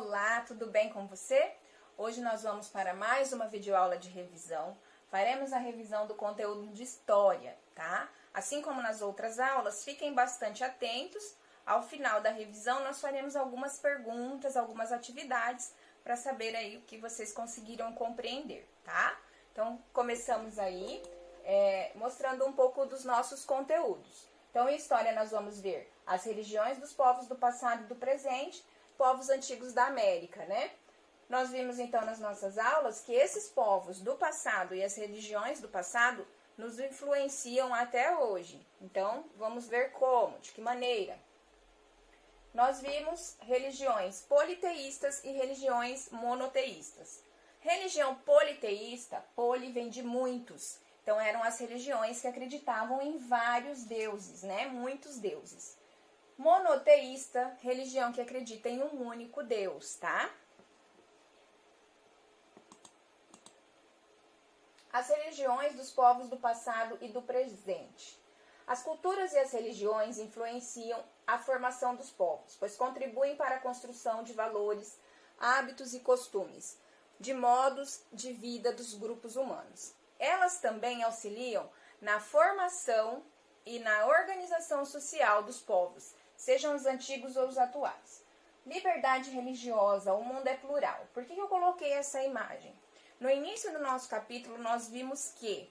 Olá, tudo bem com você? Hoje nós vamos para mais uma videoaula de revisão. Faremos a revisão do conteúdo de história, tá? Assim como nas outras aulas, fiquem bastante atentos. Ao final da revisão, nós faremos algumas perguntas, algumas atividades para saber aí o que vocês conseguiram compreender, tá? Então, começamos aí mostrando um pouco dos nossos conteúdos. Então, em história, nós vamos ver as religiões dos povos do passado e do presente, povos antigos da América, né? Nós vimos, então, nas nossas aulas que esses povos do passado e as religiões do passado nos influenciam até hoje. Então, vamos ver como, de que maneira. Nós vimos religiões politeístas e religiões monoteístas. Religião politeísta, poli vem de muitos. Então, eram as religiões que acreditavam em vários deuses, né? Muitos deuses. Monoteísta, religião que acredita em um único Deus, tá? As religiões dos povos do passado e do presente. As culturas e as religiões influenciam a formação dos povos, pois contribuem para a construção de valores, hábitos e costumes, de modos de vida dos grupos humanos. Elas também auxiliam na formação e na organização social dos povos, sejam os antigos ou os atuais. Liberdade religiosa, o mundo é plural. Por que eu coloquei essa imagem? No início do nosso capítulo, nós vimos que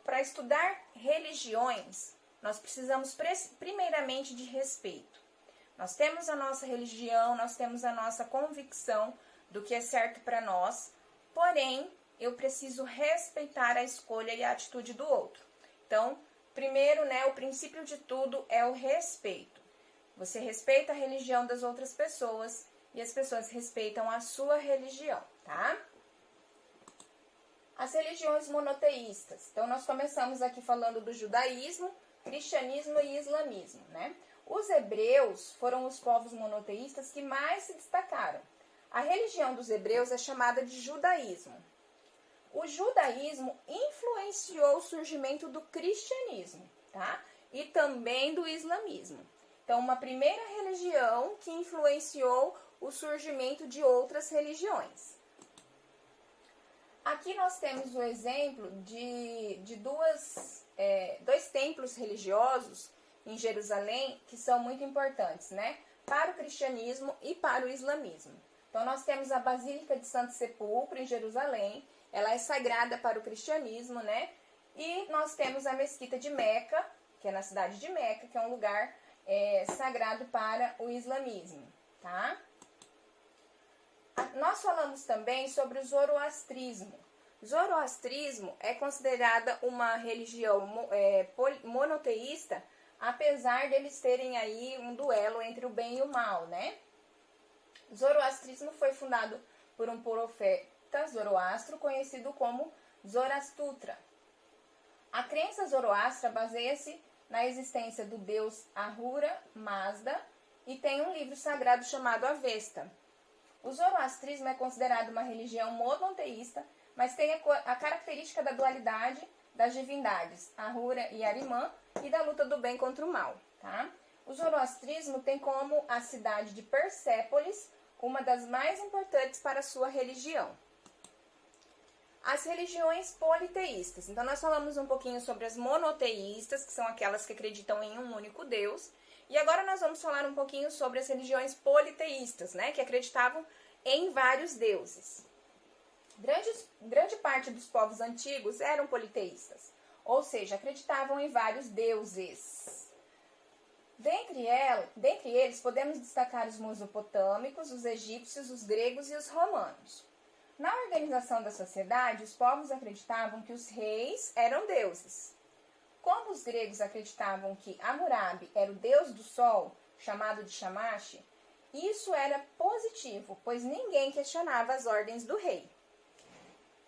para estudar religiões, nós precisamos primeiramente de respeito. Nós temos a nossa religião, nós temos a nossa convicção do que é certo para nós, porém, eu preciso respeitar a escolha e a atitude do outro. Então, primeiro, né, o princípio de tudo é o respeito. Você respeita a religião das outras pessoas e as pessoas respeitam a sua religião, tá? As religiões monoteístas. Então, nós começamos aqui falando do judaísmo, cristianismo e islamismo, né? Os hebreus foram os povos monoteístas que mais se destacaram. A religião dos hebreus é chamada de judaísmo. O judaísmo influenciou o surgimento do cristianismo, tá? E também do islamismo. Então, uma primeira religião que influenciou o surgimento de outras religiões. Aqui nós temos o exemplo de dois templos religiosos em Jerusalém que são muito importantes, né? Para o cristianismo e para o islamismo. Então, nós temos a Basílica de Santo Sepulcro em Jerusalém. Ela é sagrada para o cristianismo, né? E nós temos a Mesquita de Meca, que é na cidade de Meca, que é um lugar sagrado para o islamismo, tá? Nós falamos também sobre o zoroastrismo. Zoroastrismo é considerada uma religião monoteísta, apesar deles terem aí um duelo entre o bem e o mal, né? O zoroastrismo foi fundado por um profeta Zoroastro, conhecido como Zarastutra. A crença zoroastra baseia-se na existência do deus Ahura Mazda e tem um livro sagrado chamado Avesta. O zoroastrismo é considerado uma religião monoteísta, mas tem a característica da dualidade das divindades Ahura e Arimã e da luta do bem contra o mal, tá? O zoroastrismo tem como a cidade de Persépolis uma das mais importantes para a sua religião. As religiões politeístas. Então, nós falamos um pouquinho sobre as monoteístas, que são aquelas que acreditam em um único Deus. E agora nós vamos falar um pouquinho sobre as religiões politeístas, né? Que acreditavam em vários deuses. Grande parte dos povos antigos eram politeístas, ou seja, acreditavam em vários deuses. Dentre eles, podemos destacar os mesopotâmicos, os egípcios, os gregos e os romanos. Na organização da sociedade, os povos acreditavam que os reis eram deuses. Como os gregos acreditavam que Hammurabi era o deus do sol, chamado de Shamash, isso era positivo, pois ninguém questionava as ordens do rei.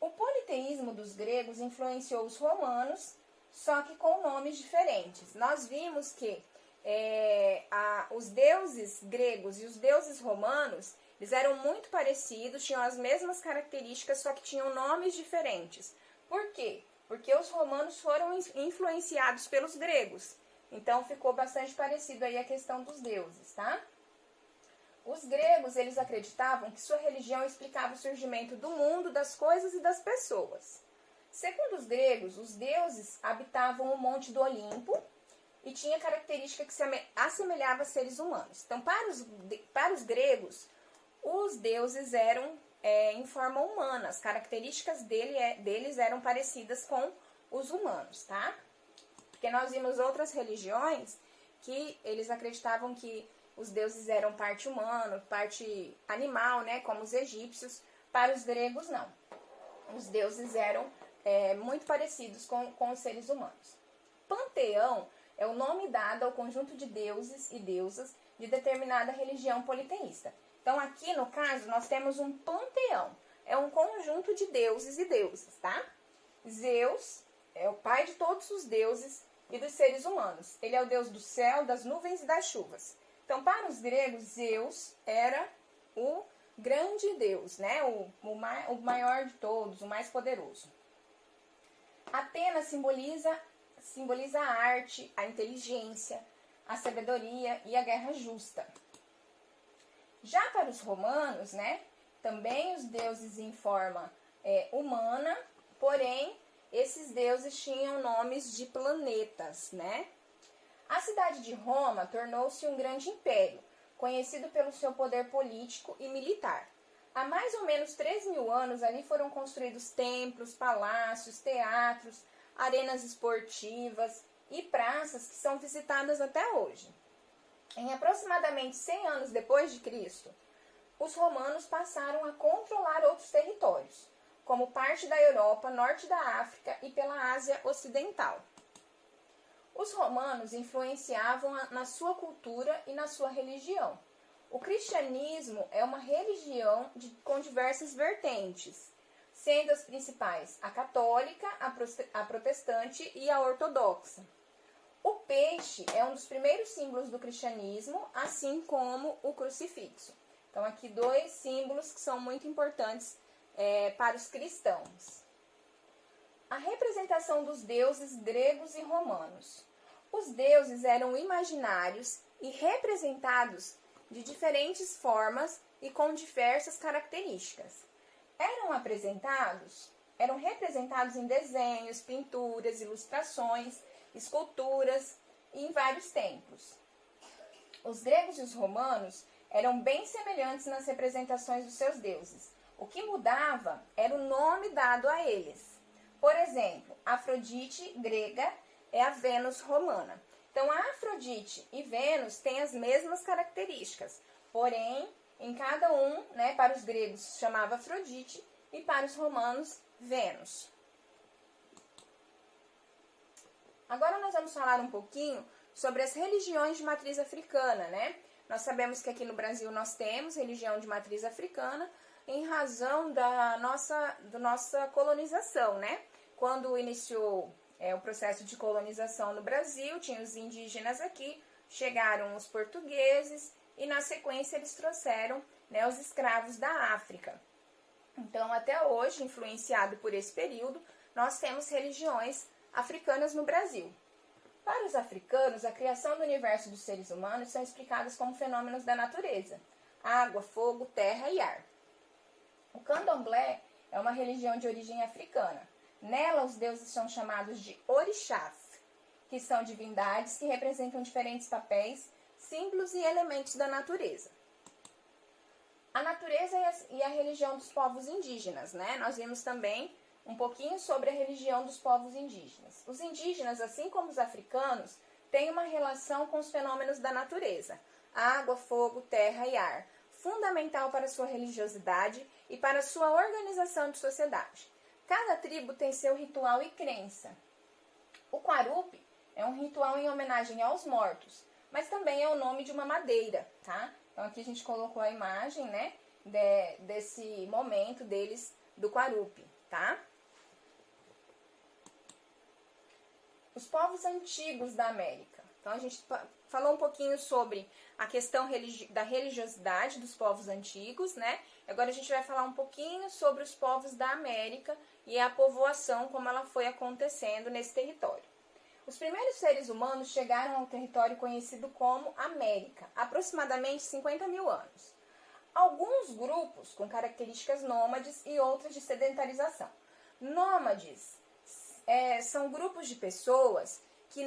O politeísmo dos gregos influenciou os romanos, só que com nomes diferentes. Nós vimos que os deuses gregos e os deuses romanos, eles eram muito parecidos, tinham as mesmas características, só que tinham nomes diferentes. Por quê? Porque os romanos foram influenciados pelos gregos. Então, ficou bastante parecido aí a questão dos deuses, tá? Os gregos, eles acreditavam que sua religião explicava o surgimento do mundo, das coisas e das pessoas. Segundo os gregos, os deuses habitavam o Monte do Olimpo e tinha característica que se assemelhava a seres humanos. Então, para os gregos, os deuses eram em forma humana, as características deles eram parecidas com os humanos, tá? Porque nós vimos outras religiões que eles acreditavam que os deuses eram parte humana, parte animal, né? Como os egípcios. Para os gregos, não. Os deuses eram muito parecidos com os seres humanos. Panteão é o nome dado ao conjunto de deuses e deusas de determinada religião politeísta. Então, aqui no caso, nós temos um panteão. É um conjunto de deuses e deusas, tá? Zeus é o pai de todos os deuses e dos seres humanos. Ele é o deus do céu, das nuvens e das chuvas. Então, para os gregos, Zeus era o grande deus, né? O maior de todos, o mais poderoso. Atenas simboliza a arte, a inteligência, a sabedoria e a guerra justa. Já para os romanos, né, também os deuses em forma humana, porém, esses deuses tinham nomes de planetas, né? A cidade de Roma tornou-se um grande império, conhecido pelo seu poder político e militar. Há mais ou menos 3.000 anos, ali foram construídos templos, palácios, teatros, arenas esportivas e praças que são visitadas até hoje. Em aproximadamente 100 anos depois de Cristo, os romanos passaram a controlar outros territórios, como parte da Europa, norte da África e pela Ásia Ocidental. Os romanos influenciavam na sua cultura e na sua religião. O cristianismo é uma religião com diversas vertentes, sendo as principais a católica, a protestante e a ortodoxa. O peixe é um dos primeiros símbolos do cristianismo, assim como o crucifixo. Então, aqui 2 símbolos que são muito importantes para os cristãos. A representação dos deuses gregos e romanos. Os deuses eram imaginários e representados de diferentes formas e com diversas características. Eram representados em desenhos, pinturas, ilustrações, esculturas e em vários templos. Os gregos e os romanos eram bem semelhantes nas representações dos seus deuses. O que mudava era o nome dado a eles. Por exemplo, Afrodite grega é a Vênus romana. Então, a Afrodite e Vênus têm as mesmas características, porém, em cada um, né, para os gregos chamava Afrodite e para os romanos Vênus. Agora nós vamos falar um pouquinho sobre as religiões de matriz africana, né? Nós sabemos que aqui no Brasil nós temos religião de matriz africana em razão da nossa colonização, né? Quando iniciou o processo de colonização no Brasil, tinha os indígenas aqui, chegaram os portugueses e na sequência eles trouxeram, né, os escravos da África. Então, até hoje, influenciado por esse período, nós temos religiões africanas no Brasil. Para os africanos, a criação do universo dos seres humanos são explicadas como fenômenos da natureza: água, fogo, terra e ar. O candomblé é uma religião de origem africana. Nela, os deuses são chamados de orixás, que são divindades que representam diferentes papéis, símbolos e elementos da natureza. A natureza e a religião dos povos indígenas, né? Nós vimos também um pouquinho sobre a religião dos povos indígenas. Os indígenas, assim como os africanos, têm uma relação com os fenômenos da natureza: água, fogo, terra e ar, fundamental para sua religiosidade e para sua organização de sociedade. Cada tribo tem seu ritual e crença. O Quarupi é um ritual em homenagem aos mortos, mas também é o nome de uma madeira, tá? Então aqui a gente colocou a imagem, né, desse momento deles do Quarupi, tá? Os povos antigos da América. Então a gente falou um pouquinho sobre a questão da religiosidade dos povos antigos, né? Agora a gente vai falar um pouquinho sobre os povos da América e a povoação, como ela foi acontecendo nesse território. Os primeiros seres humanos chegaram ao território conhecido como América, aproximadamente 50.000 anos. alguns grupos com características nômades e outras de sedentarização. Nômades são grupos de pessoas que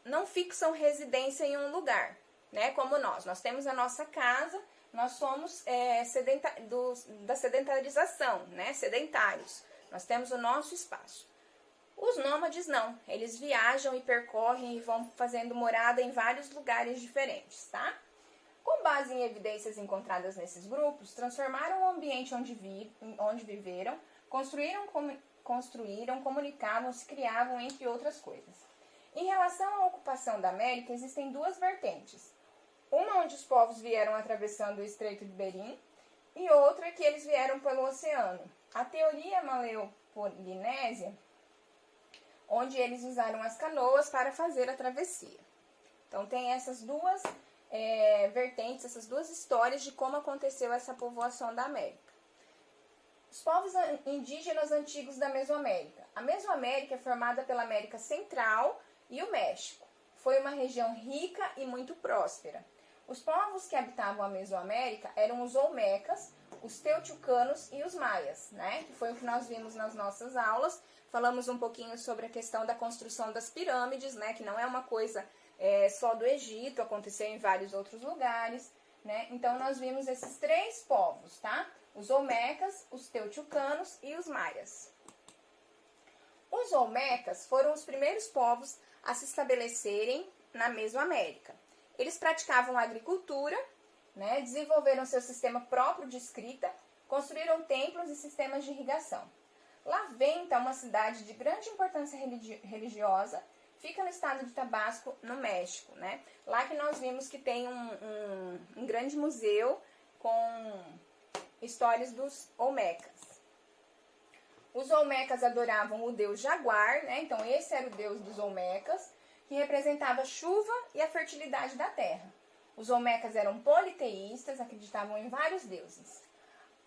não fixam residência em um lugar, né? Como nós temos a nossa casa, nós somos da sedentarização, né? Sedentários, nós temos o nosso espaço. Os nômades não, eles viajam e percorrem e vão fazendo morada em vários lugares diferentes, tá? Com base em evidências encontradas nesses grupos, transformaram o ambiente onde viveram, construíram, comunicavam, se criavam, entre outras coisas. Em relação à ocupação da América, existem duas vertentes. Uma onde os povos vieram atravessando o Estreito de Bering e outra que eles vieram pelo oceano. A teoria maleopolinésia, onde eles usaram as canoas para fazer a travessia. Então tem essas duas vertentes, essas duas histórias de como aconteceu essa povoação da América. Os povos indígenas antigos da Mesoamérica. A Mesoamérica é formada pela América Central e o México. Foi uma região rica e muito próspera. Os povos que habitavam a Mesoamérica eram os olmecas, os teotihuacanos e os maias, né? Que foi o que nós vimos nas nossas aulas. Falamos um pouquinho sobre a questão da construção das pirâmides, né? Que não é uma coisa só do Egito, aconteceu em vários outros lugares, né? Então, nós vimos esses três povos, tá? Os olmecas, os teotihuacanos e os maias. Os olmecas foram os primeiros povos a se estabelecerem na Mesoamérica. Eles praticavam agricultura, né? Desenvolveram seu sistema próprio de escrita, construíram templos e sistemas de irrigação. Laventa é uma cidade de grande importância religiosa, fica no estado de Tabasco, no México, né? Lá que nós vimos que tem um grande museu com histórias dos olmecas. Os olmecas adoravam o deus Jaguar, né? Então esse era o deus dos olmecas, que representava a chuva e a fertilidade da terra. Os olmecas eram politeístas, acreditavam em vários deuses.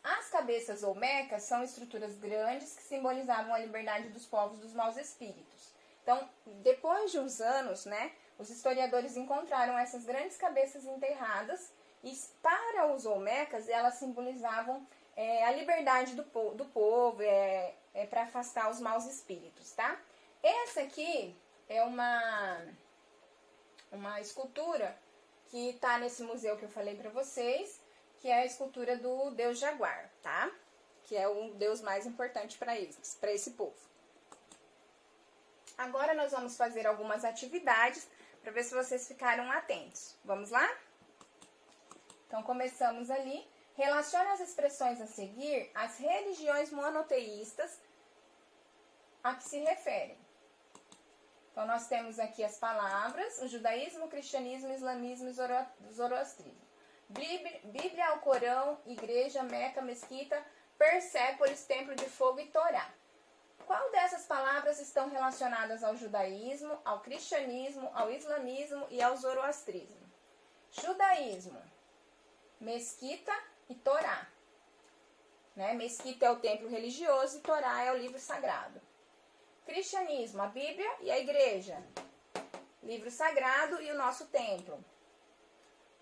As cabeças olmecas são estruturas grandes que simbolizavam a liberdade dos povos dos maus espíritos. Então, depois de uns anos, né, os historiadores encontraram essas grandes cabeças enterradas e, para os olmecas, elas simbolizavam a liberdade do povo, para afastar os maus espíritos, tá? Essa aqui é uma escultura que está nesse museu que eu falei para vocês, que é a escultura do deus Jaguar, tá? Que é o deus mais importante para esse povo. Agora nós vamos fazer algumas atividades para ver se vocês ficaram atentos. Vamos lá? Então, começamos ali. Relacione as expressões a seguir às religiões monoteístas a que se referem. Então, nós temos aqui as palavras: o judaísmo, o cristianismo, o islamismo e o zoroastrismo. Bíblia, Alcorão, igreja, Meca, mesquita, Persépolis, templo de fogo e Torá. Qual dessas palavras estão relacionadas ao judaísmo, ao cristianismo, ao islamismo e ao zoroastrismo? Judaísmo, mesquita e Torá. Né? Mesquita é o templo religioso e Torá é o livro sagrado. Cristianismo, a Bíblia e a igreja. Livro sagrado e o nosso templo.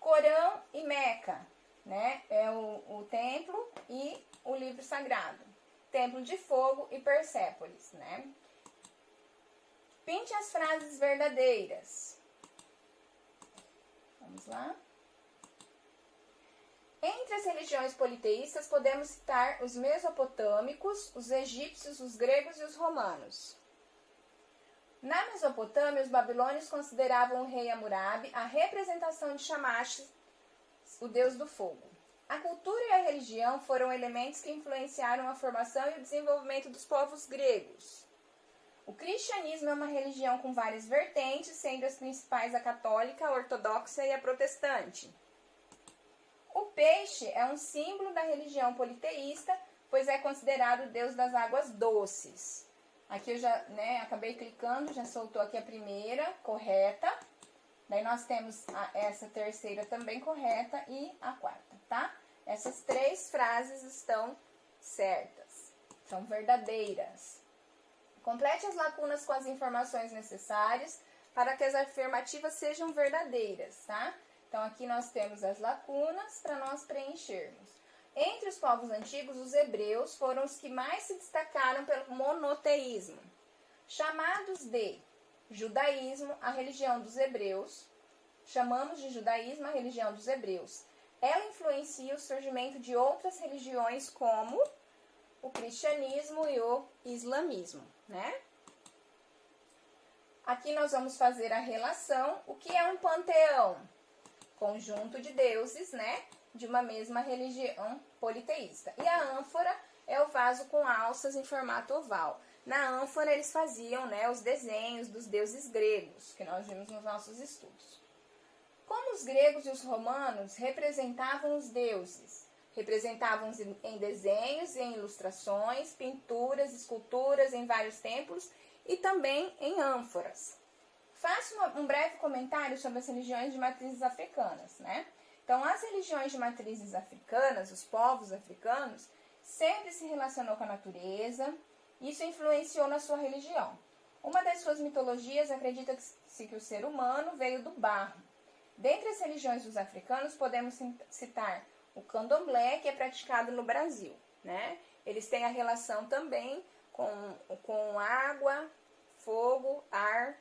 Corão e Meca, né? É o templo e o livro sagrado. Templo de fogo e Persépolis, né? Pinte as frases verdadeiras. Vamos lá. Entre as religiões politeístas, podemos citar os mesopotâmicos, os egípcios, os gregos e os romanos. Na Mesopotâmia, os babilônios consideravam o rei Hammurabi a representação de Shamash, o deus do fogo. A cultura e a religião foram elementos que influenciaram a formação e o desenvolvimento dos povos gregos. O cristianismo é uma religião com várias vertentes, sendo as principais a católica, a ortodoxa e a protestante. O peixe é um símbolo da religião politeísta, pois é considerado o deus das águas doces. Aqui eu já acabei clicando, já soltou aqui a primeira, correta. Daí nós temos essa terceira também correta e a quarta, tá? Essas três frases estão certas, são verdadeiras. Complete as lacunas com as informações necessárias para que as afirmativas sejam verdadeiras, tá? Então, aqui nós temos as lacunas para nós preenchermos. Entre os povos antigos, os hebreus foram os que mais se destacaram pelo monoteísmo. Chamados de judaísmo, a religião dos hebreus, chamamos de judaísmo a religião dos hebreus. Ela influencia o surgimento de outras religiões como o cristianismo e o islamismo, né? Aqui nós vamos fazer a relação. O que é um panteão? Conjunto de deuses, né? De uma mesma religião politeísta. E a ânfora é o vaso com alças em formato oval. Na ânfora eles faziam, né, os desenhos dos deuses gregos, que nós vimos nos nossos estudos. Como os gregos e os romanos representavam os deuses? Representavam em desenhos, em ilustrações, pinturas, esculturas em vários templos e também em ânforas. Faço um breve comentário sobre as religiões de matrizes africanas, né? Então, as religiões de matrizes africanas, os povos africanos, sempre se relacionou com a natureza. Isso influenciou na sua religião. Uma das suas mitologias acredita-se que o ser humano veio do barro. Dentre as religiões dos africanos, podemos citar o candomblé, que é praticado no Brasil, né? Eles têm a relação também com água, fogo, ar.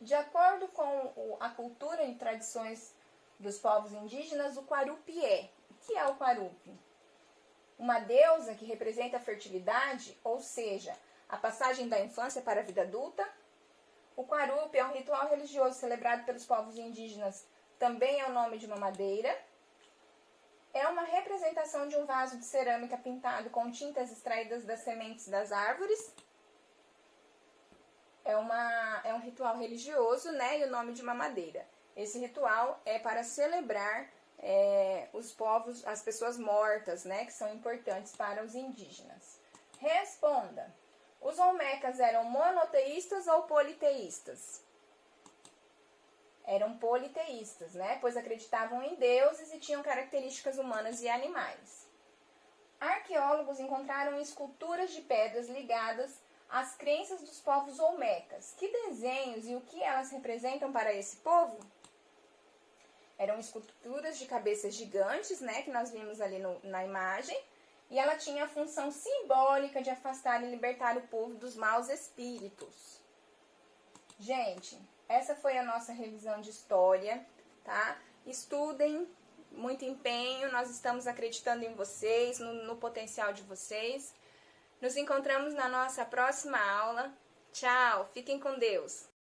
De acordo com a cultura e tradições dos povos indígenas, o Quarupi é. O que é o Quarupi? Uma deusa que representa a fertilidade, ou seja, a passagem da infância para a vida adulta. O Quarupi é um ritual religioso celebrado pelos povos indígenas, também é o nome de uma madeira. É uma representação de um vaso de cerâmica pintado com tintas extraídas das sementes das árvores. É um ritual religioso, né? E o nome de uma madeira. Esse ritual é para celebrar os povos, as pessoas mortas, né? Que são importantes para os indígenas. Responda. Os olmecas eram monoteístas ou politeístas? Eram politeístas, né? Pois acreditavam em deuses e tinham características humanas e animais. Arqueólogos encontraram esculturas de pedras ligadas as crenças dos povos olmecas. Que desenhos e o que elas representam para esse povo? Eram esculturas de cabeças gigantes, né, que nós vimos ali na imagem, e ela tinha a função simbólica de afastar e libertar o povo dos maus espíritos. Gente, essa foi a nossa revisão de história, tá? Estudem, muito empenho, nós estamos acreditando em vocês, no potencial de vocês. Nos encontramos na nossa próxima aula. Tchau, fiquem com Deus!